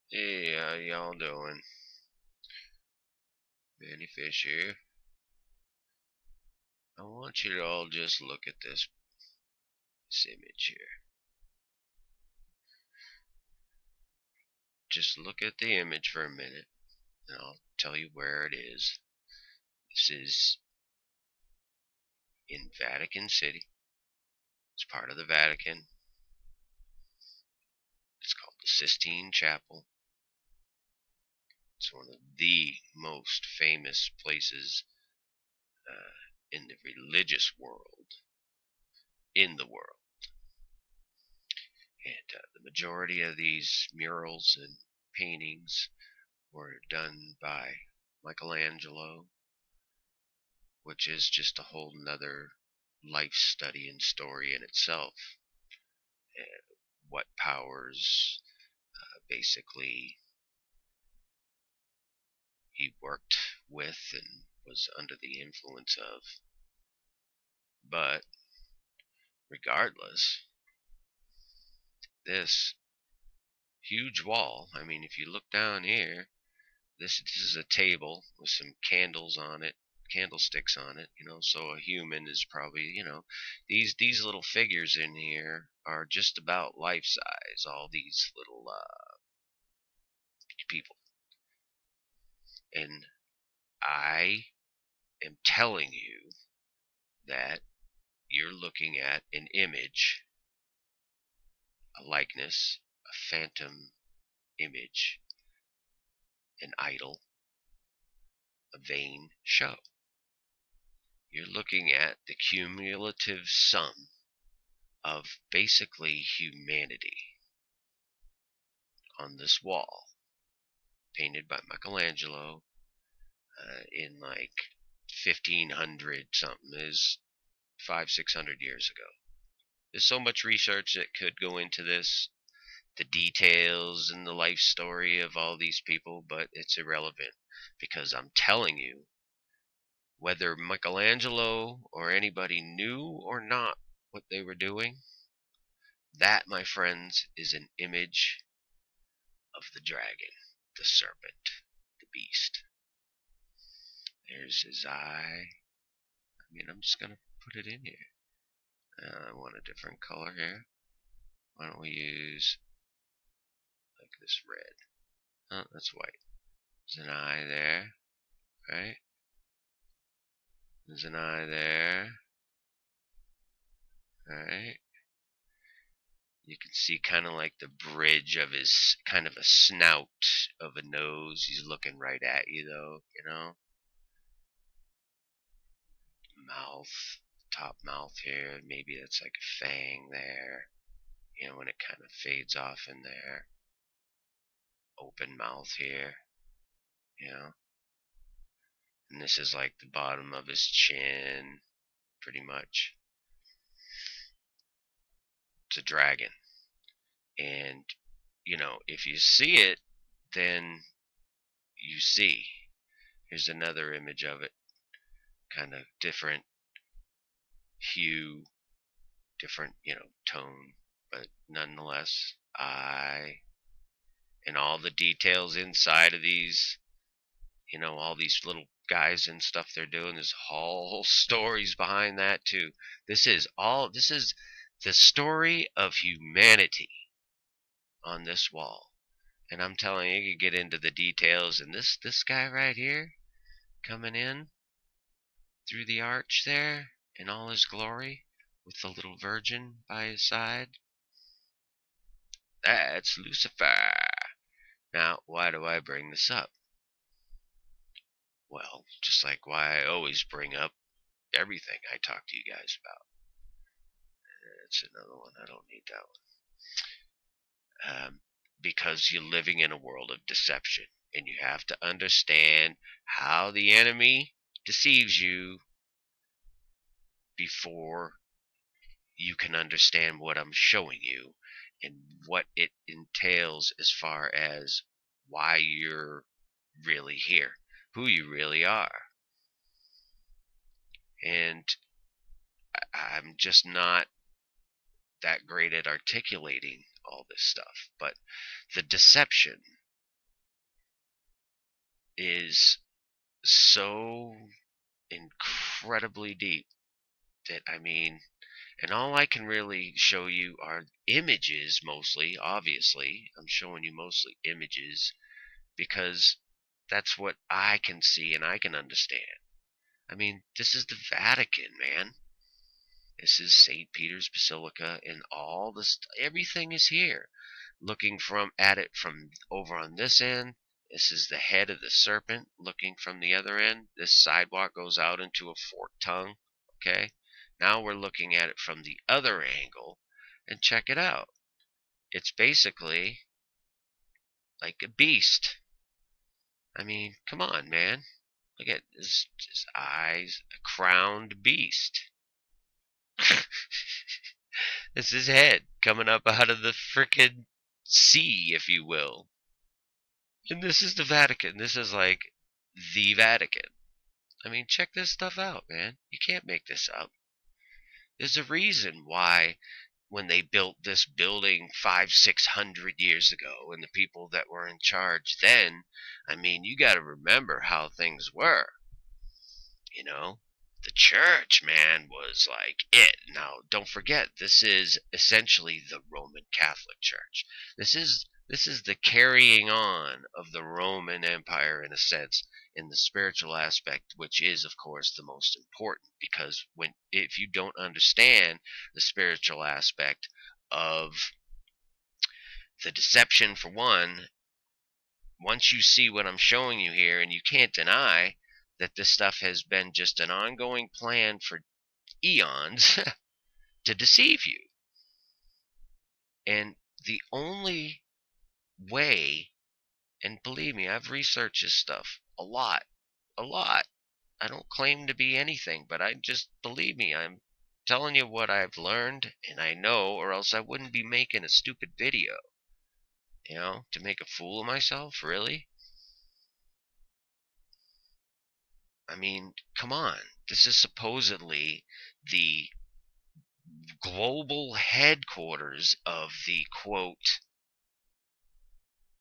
Hey, how y'all doing? Manny Fish here. I want you to all just look at this image here. Just look at the image for a minute, and I'll tell you where it is. This is in Vatican City. It's part of the Vatican. It's called the Sistine Chapel. It's one of the most famous places in the religious world in the world. And the majority of these murals and paintings were done by Michelangelo, which is just a whole nother life study and story in itself. What powers basically he worked with and was under the influence of. But regardless, this huge wall, I mean, if you look down here, this is a table with some candles on it, candlesticks on it, so a human is probably, these little figures in here are just about life size, all these little people. And I am telling you that you're looking at an image, a likeness, a phantom image, an idol, a vain show. You're looking at the cumulative sum of basically humanity on this wall, painted by Michelangelo in like 1500 something, is 500-600 years ago. There's so much research that could go into this, the details and the life story of all these people, but it's irrelevant because I'm telling you, whether Michelangelo or anybody knew or not what they were doing, that, my friends, is an image of the dragon, the serpent, the beast. There's his eye. I mean, I'm just going to put it in here. I want a different color here. Why don't we use like this red? Oh, that's white. There's an eye there, right? There's an eye there, right? You can see kind of like the bridge of his kind of a snout of a nose. He's looking right at you, though. Mouth, top mouth here. Maybe that's like a fang there. When it kind of fades off in there. Open mouth here, you know. And this is like the bottom of his chin, pretty much. It's a dragon. And, if you see it, then you see. Here's another image of it. Kind of different hue, different, tone. But nonetheless, eye, and all the details inside of these, all these little guys and stuff they're doing. There's whole stories behind that too. This is the story of humanity on this wall. And I'm telling you, you could get into the details. And this guy right here, coming in through the arch there in all his glory, with the little virgin by his side, that's Lucifer. Now, why do I bring this up? Well, just like why I always bring up everything I talk to you guys about. It's another one. I don't need that one. Because you're living in a world of deception, and you have to understand how the enemy deceives you before you can understand what I'm showing you and what it entails as far as why you're really here, who you really are. And I'm just not that great at articulating all this stuff, but the deception is so incredibly deep that, I mean, and all I can really show you are images mostly, obviously. I'm showing you mostly images because that's what I can see and I can understand. I mean, this is the Vatican, man. This is St. Peter's Basilica, and all this, everything is here. Looking from at it from over on this end, this is the head of the serpent. Looking from the other end, this sidewalk goes out into a forked tongue. Okay, now we're looking at it from the other angle, and check it out. It's basically like a beast. I mean, come on, man. Look at his eyes, a crowned beast. It's his head coming up out of the frickin' sea, if you will. And this is the Vatican. This is like the Vatican. I mean, check this stuff out, man. You can't make this up. There's a reason why when they built this building 500-600 years ago and the people that were in charge then, I mean, you got to remember how things were. You know, the church, man, was like it. Now, don't forget, this is essentially the Roman Catholic Church. This is the carrying on of the Roman Empire in a sense, in the spiritual aspect, which is, of course, the most important. Because if you don't understand the spiritual aspect of the deception, for one, once you see what I'm showing you here, and you can't deny that this stuff has been just an ongoing plan for eons to deceive you. And the only way, and believe me, I've researched this stuff a lot, a lot. I don't claim to be anything, but I just, believe me, I'm telling you what I've learned and I know, or else I wouldn't be making a stupid video. To make a fool of myself, really? I mean, come on. This is supposedly the global headquarters of the quote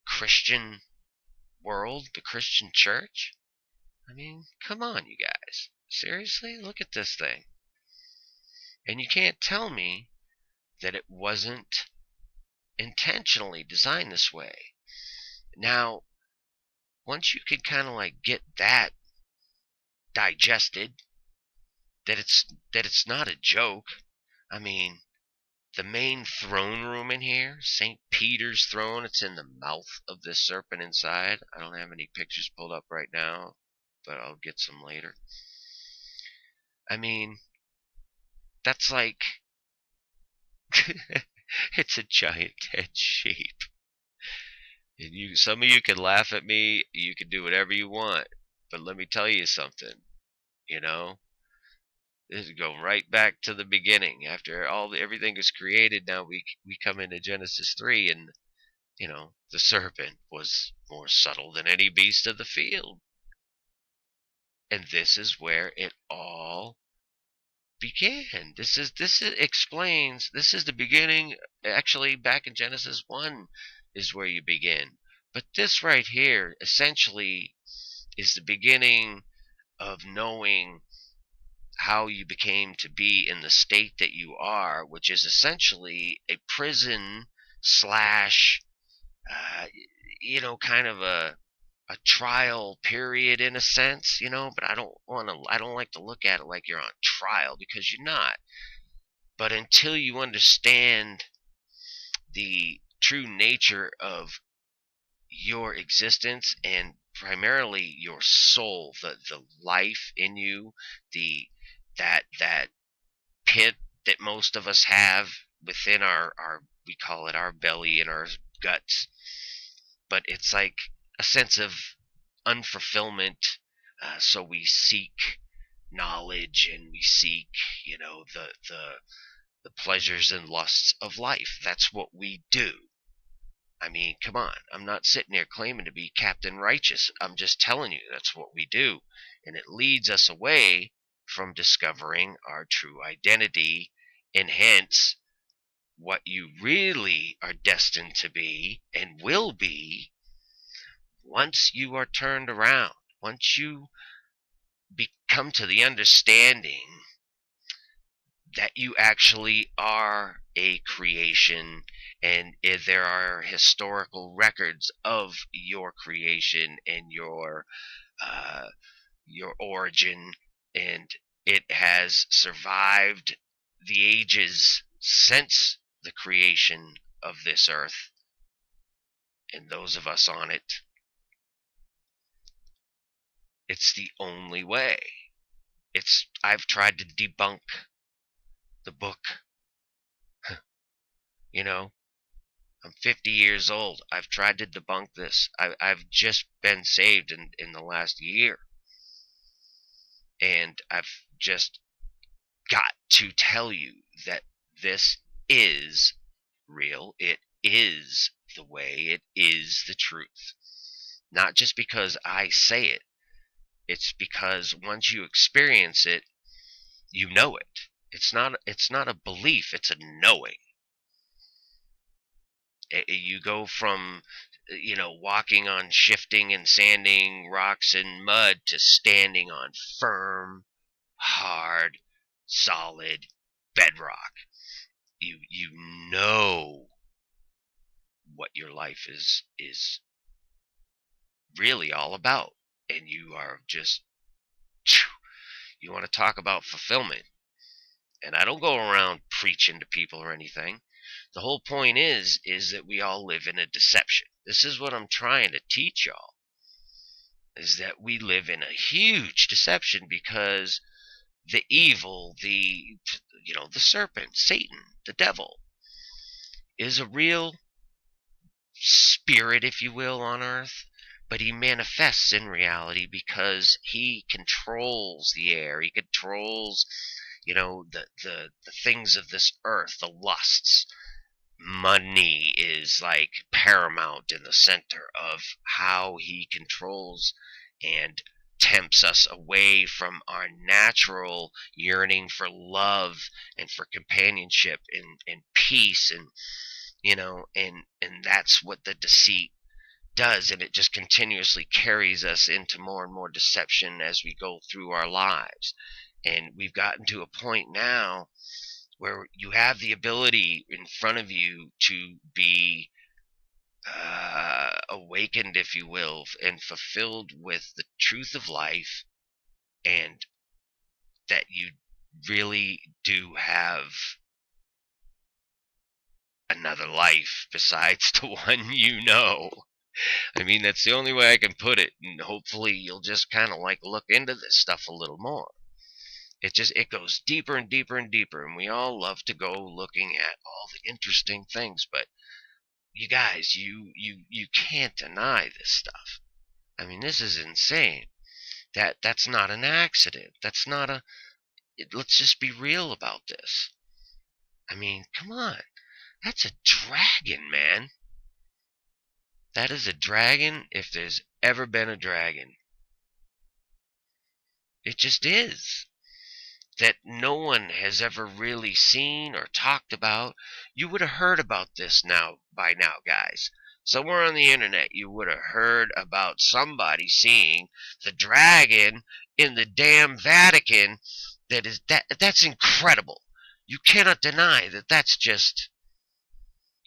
Christian world, the Christian church. I mean, come on, you guys. Seriously? Look at this thing. And you can't tell me that it wasn't intentionally designed this way. Now, once you can kind of like get that digested, that it's not a joke. I mean, the main throne room in here, St. Peter's throne, it's in the mouth of this serpent inside. I don't have any pictures pulled up right now, but I'll get some later. I mean, that's like, it's a giant dead sheep. And some of you can laugh at me, you can do whatever you want, but let me tell you something, you know? This is go right back to the beginning. After everything is created, now we come into Genesis 3, and the serpent was more subtle than any beast of the field. And this is where it all began. Explains, this is the beginning. Actually, back in Genesis 1 is where you begin. But this right here essentially is the beginning of knowing how you became to be in the state that you are, which is essentially a prison slash, kind of a trial period in a sense, but I don't like to look at it like you're on trial, because you're not. But until you understand the true nature of your existence, and primarily your soul, the life in you, the that pit that most of us have within our we call it our belly and our guts, but it's like a sense of unfulfillment. So we seek knowledge, and we seek, the pleasures and lusts of life. That's what we do. I mean, come on. I'm not sitting there claiming to be Captain Righteous. I'm just telling you that's what we do. And it leads us away from discovering our true identity, and hence what you really are destined to be and will be once you are turned around, once you come to the understanding that you actually are a creation, and if there are historical records of your creation and your origin, and it has survived the ages since the creation of this earth and those of us on it. It's the only way. I've tried to debunk the book. You know, I'm 50 years old. I've tried to debunk this. I've just been saved in the last year. And I've just got to tell you that this is real. It is the way. It is the truth. Not just because I say it. It's because once you experience it, you know it. It's not a belief, it's a knowing. You go from walking on shifting and sanding rocks and mud to standing on firm, hard, solid bedrock. You know what your life is really all about, and you are just, you want to talk about fulfillment. And I don't go around preaching to people or anything. The whole point is that we all live in a deception. This is what I'm trying to teach y'all, is that we live in a huge deception, because the evil, the serpent, Satan, the devil, is a real spirit, if you will, on earth, but he manifests in reality because he controls the air. He controls, the things of this earth, the lusts. Money is like paramount in the center of how he controls and tempts us away from our natural yearning for love and for companionship and peace, and and that's what the deceit does, and it just continuously carries us into more and more deception as we go through our lives. And we've gotten to a point now where you have the ability in front of you to be awakened, if you will, and fulfilled with the truth of life, and that you really do have another life besides the one you know. I mean, that's the only way I can put it, and hopefully you'll just kind of like look into this stuff a little more. It goes deeper and deeper and deeper, and we all love to go looking at all the interesting things, but you guys, you can't deny this stuff. I mean, this is insane. That's not an accident. That's not a let's just be real about this. I mean, come on. That's a dragon, man. That is a dragon if there's ever been a dragon. It just is. That no one has ever really seen or talked about. You would have heard about this by now, guys. Somewhere on the internet, you would have heard about somebody seeing the dragon in the damn Vatican. That's incredible. You cannot deny that.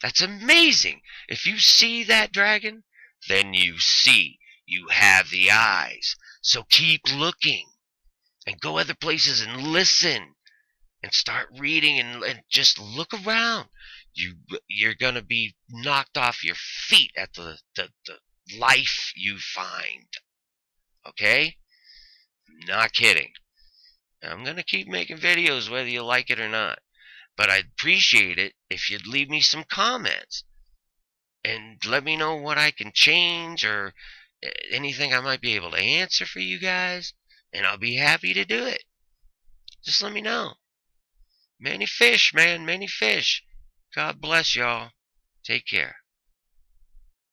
That's amazing. If you see that dragon, then you see. You have the eyes. So keep looking and go other places and listen and start reading and just look around. You're going to be knocked off your feet at the life you find. Okay? Not kidding. I'm going to keep making videos whether you like it or not. But I'd appreciate it if you'd leave me some comments and let me know what I can change, or anything I might be able to answer for you guys, and I'll be happy to do it. Just let me know. Many fish, man, many fish. God bless y'all. Take care.